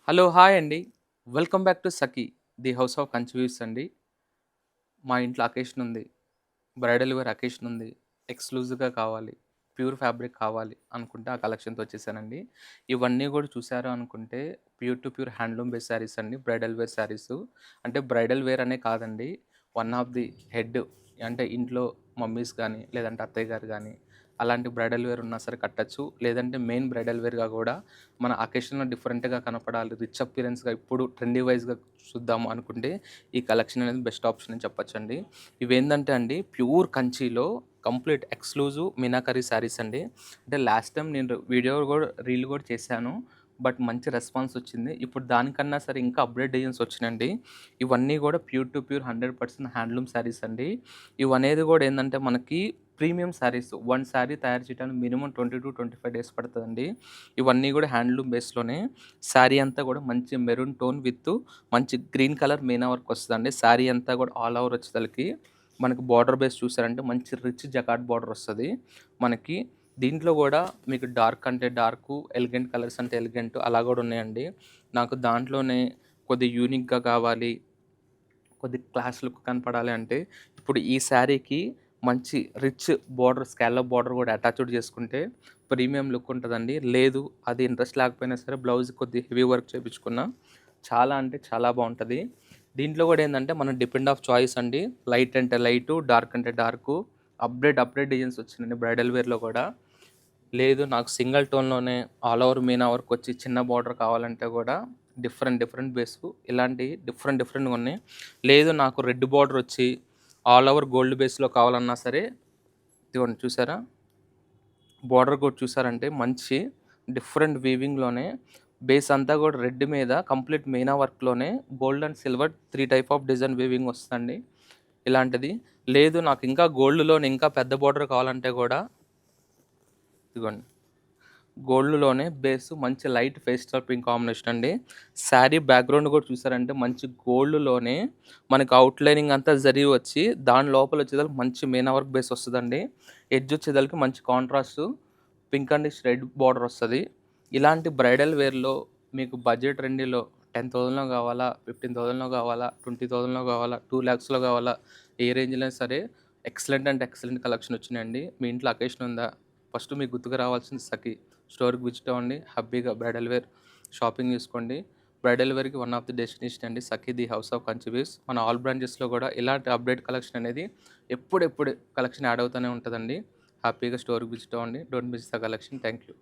Hello! Hi అండి. Welcome back to Sakhi, the house of confuse అండి. మా ఇంట్లో అకేషన్ ఉంది. బ్రైడల్ వేర్ అకేషన్ ఉంది. ఎక్స్‌క్లూజివ్‌గా కావాలి. ప్యూర్ ఫ్యాబ్రిక్ కావాలి అనుకుంటే ఆ కలెక్షన్‌తో వచ్చేసానండి. ఇవన్నీ గూడా చూసారు అనుకుంటే pure to pure handloom base saris అండి. Bridal wear saris. అంటే బ్రైడల్ వేర్ అనే కాదండి. వన్ ఆఫ్ ది హెడ్ అంటే ఇంట్లో మమ్మీస్ గానీ, లేదంటే అత్తయ్య గారు గానీ, అలాంటి బ్రైడల్ వేర్ ఉన్నా సరే కట్టొచ్చు. లేదంటే మెయిన్ బ్రైడల్ వేర్‌గా గూడా మన అకేషన్‌లో డిఫరెంట్‌గా కనపడాలి. రిచ్ అపియరెన్స్‌గా ఇప్పుడు ట్రెండీ వైస్‌గా చూద్దాం అనుకుంటే ఈ కలెక్షన్ అనేది బెస్ట్ ఆప్షన్ అని చెప్పొచ్చండి. ఇవేందంటే అండి ప్యూర్ కంచిలో కంప్లీట్ ఎక్స్‌క్లూజివ్ మీనాకరీ శారీస్ అండి. అంటే లాస్ట్ టైమ్ నేను వీడియో గూడా రీల్ గూడా చేశాను. బట్ మంచి రెస్పాన్స్ వచ్చింది. ఇప్పుడు దానికన్నా సరే ఇంకా అప్‌గ్రేడ్ డిజైన్స్ వచ్చినాయండి. ఇవన్నీ గూడా pure to pure 100% handloom saris అండి. ఇవనేది గూడా ఏందంటే మనకి ప్రీమియం శారీస్. వన్ శారీ తయారు చేయడానికి మినిమమ్ 20-25 డేస్ పడతదండి. ఇవన్నీ గూడా హ్యాండ్లూమ్ బేస్‌లోనే శారీ అంతా గూడా మంచి మెరూన్ టోన్ విత్ మంచి గ్రీన్ కలర్ మీనా వర్క్ వస్తదండి. శారీ అంతా గూడా ఆల్ ఓవర్ వచ్చేదలకి మనకి బార్డర్ బేస్ చూసారంటే మంచి రిచ్ జకార్డ్ బార్డర్ వస్తది. మనకి దీంట్లో గూడా మీకు డార్క్ అంటే డార్కు, ఎలిగెంట్ కలర్స్ అంటే ఎలిగెంట్ అలా గూడా ఉన్నాయండి. నాకు దాంట్లోనే కొద్దిగా యూనిక్‌గా కావాలి, కొద్దిగా క్లాస్ లుక్ కనపడాలి అంటే ఇప్పుడు ఈ శారీకి మంచి రిచ్ బార్డర్ స్కాలప్ బార్డర్ గూడా అటాచ్డ్ చేసుకుంటే ప్రీమియం లుక్ ఉంటదండి. లేదు అది ఇంట్రెస్ట్ లేకపోయినా సరే బ్లౌజ్ కొద్దిగా హెవీ వర్క్ చేపించుకున్నా చాలా అంటే చాలా బావుంటది. దీంట్లో గూడా ఏందంటే మనం డిపెండ్ ఆఫ్ చాయిస్ అండి. లైట్ అంటే లైటు, డార్క్ అంటే డార్కు. అప్‌గ్రేడ్ డిజైన్స్ వచ్చినాయండి బ్రైడల్ వేర్‌లో గూడా. లేదు నాకు సింగిల్ టోన్‌లోనే ఆల్ ఓవర్ మీనా వర్క్ వచ్చి చిన్న బార్డర్ కావాలంటే గూడా డిఫరెంట్ బేసు ఇలాంటియి డిఫరెంట్‌గా ఉన్నాయి. లేదు నాకు రెడ్ బార్డర్ వచ్చి ఆల్ ఓవర్ గోల్డ్ బేస్‌లో కావాలన్నా సరే ఇదిగోండి చూసారా? బార్డర్ కూడా చూసారంటే మంచి డిఫరెంట్ వీవింగ్‌లోనే బేస్ అంతా గూడా రెడ్ మీద కంప్లీట్ మీనా వర్క్‌లోనే gold and silver 3 type of design weaving వస్తదండి. ఇలాంటిది. లేదు నాకు ఇంకా గోల్డ్‌లోనే ఇంకా పెద్ద బార్డర్ కావాలంటే గూడా ఇదిగోండి. గోల్డ్‌లోనే బేస్ మంచి లైట్ పేస్టల్ పింక్ కాంబినేషన్ అండి. శారీ బ్యాక్‌గ్రౌండ్ కూడా చూసారంటే మంచి గోల్డ్‌లోనే మనకు ఔట్‌లైనింగ్ అంతా జరీ వచ్చి దాని లోపల వచ్చేసరికి మంచి మీనా వర్క్ బేస్ వస్తదండి. ఎడ్జ్ వచ్చేదలకి మంచి contrast pink and red border వస్తది. ఇలాంటి బ్రైడల్ వేర్‌లో మీకు బడ్జెట్ ట్రెండీలో 10,000లో కావాలా, 15,000లో కావాలా, 20,000లో కావాలా, 2,00,000లో కావాలా, ఏ రేంజ్‌లో అయినా సరే ఎక్సలెంట్ అంటే ఎక్సలెంట్ కలెక్షన్ వచ్చినాయండి. మీ ఇంట్లో అకేషన్ ఉందా? ఫస్ట్ మీకు గుర్తుకు రావాల్సింది సఖి. స్టోర్‌కి విజిట్ అవ్వండి. హ్యాపీగా బ్రైడల్ వేర్ షాపింగ్ చేసుకోండి. బ్రైడల్ వేర్‌కి వన్ ఆఫ్ ది డెస్టినేషన్ అండి Sakhi the house of Kanchi wears. మన ఆల్ బ్రాంచెస్‌లో కూడా ఇలాంటి అప్‌డేట్ కలెక్షన్ అనేది ఎప్పుడెప్పుడు కలెక్షన్ యాడ్ అవుతూనే ఉంటదండి. హ్యాపీగా స్టోర్‌కి విజిట్ అవ్వండి. Don't miss the collection. Thank you.